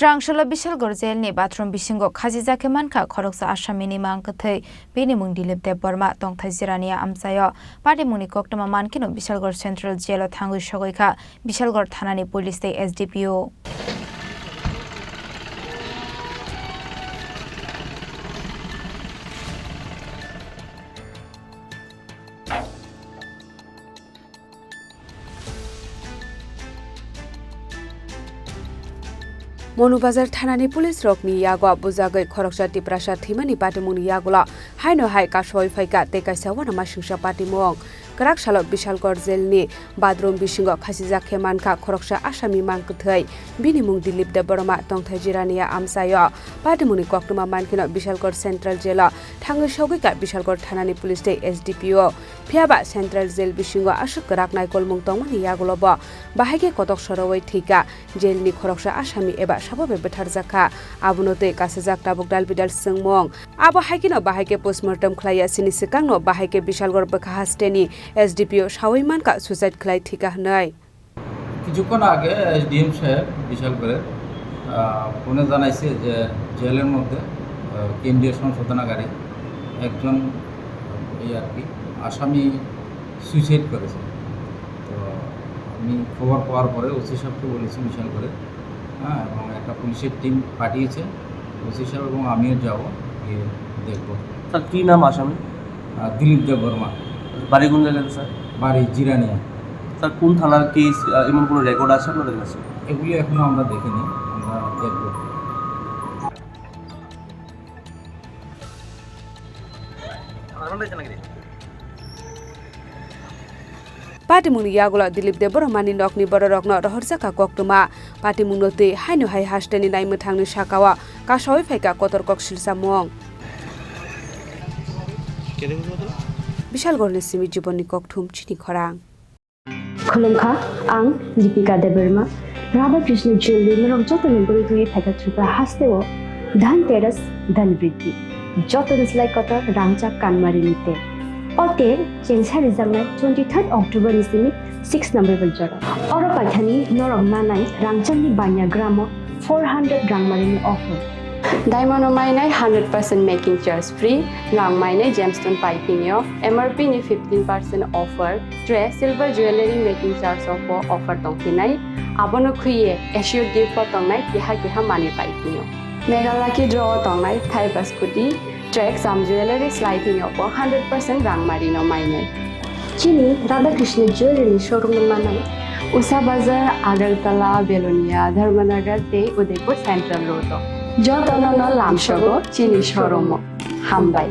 Srangsalo Bishalgarh Jailni bathroom Bisingo Khachijakhe Mankha Khorang Assamini Mangkwthowi bini mung DilipDebbarma Khachijakhe amsayo party muni koktoma mankino Bishalgarh Central Jail thangu shogoikha Bishalgarh Thanani Police Day SDPO Monubazar Thanani Police Rokni Yago Buzagai Khorang Tripura Thimani Patimuni Yagola Haino Hai Kashoi Faika Tekasawana Mashingsha Patimong Srangsalo Bishalgarh Jailni bathroom Bisingo Khachijakhe Mankha Khorang Assami Mangkwthowi bini mung DilipDebbarma Khachijakhe amsayo Patimuni koktoma mankino Bishalgarh Central Jail thangu shogoika Bishalgarh Thanani Police Day SDPO Phiaba Central Jail Bisingo asuk raknai kolmung tongmani Yagolobo bahage kotok sorowai thika Jailni Khorang Assami eba sababe betharjaka abunote kasajak tabuk dalbidal sengmong abo haikino bahage postmortem khlaya sini sikangno bahage Bishalgarh bakha hasteni SDPO Shawai Manka suicide khlai thika hnai কিছুক্ষণ আগে SDM সাহেব বিশালগড়ের ফোনে জানাইছে যে জেলের মধ্যে কেন্দ্রীয় সংশোধনাগারে একজন আসামি সুইসাইড করেছে। তো আমি খবর পাওয়ার পরে ওসি সাহেবকে বলেছি বিশালগড়ে এবং একটা পুলিশের টিম পাঠিয়েছে। ওসি সাহেব এবং আমিও যাব গিয়ে দেখব। স্যার কী নাম আসামি? DilipDebbarma। বাড়ি কোন জায়গায় স্যার? বাড়ি জিরানিয়া। স্যার কোন থানার কেস এমন কোনো রেকর্ড আছে আপনাদের কাছে? এগুলি এখনো আমরা দেখিনি, আমরা দেখব। Patimung Yagola DilipDebbarma ni nokni bororokno rohorjaka koktoma Patimung note haino hai hasteni naimwe thangni sakawa kasoi faika kotorkok silsamong Bishalgarh simi jibonni kokthum Chini Khorang Khulumkha ang DilipDebbarma Radha Krishna Jailni merong jotoni boritui phaika Tripura hasteo dhanteras dhanbridhi jotonis lai kotor rangcha kanmari nite Oter Chensa Rizalnai 23rd October nisimi 6 number Biljara Oro Paithani Norong Manai Rangchani Banya Gramo 400 Rangmarini offer Diamond Mainai 100% making charge free Rangmainai gemstone piping yo MRP ni 15% offer Tre silver jewelry making charge offer tongkinai Abono khuye assured gift for tongnai kiha money piping yo Megalaki draw tongnai Thai baskuti Track some jewelry sliding up 100% rang marino minor. Chini Radha Krishna Jewelry showroom manai. Usa Bazar Agartala Belonia Dharmanagar de Udaipur Central Road. Jotono no Lamshogo Chini showroom. Hambai.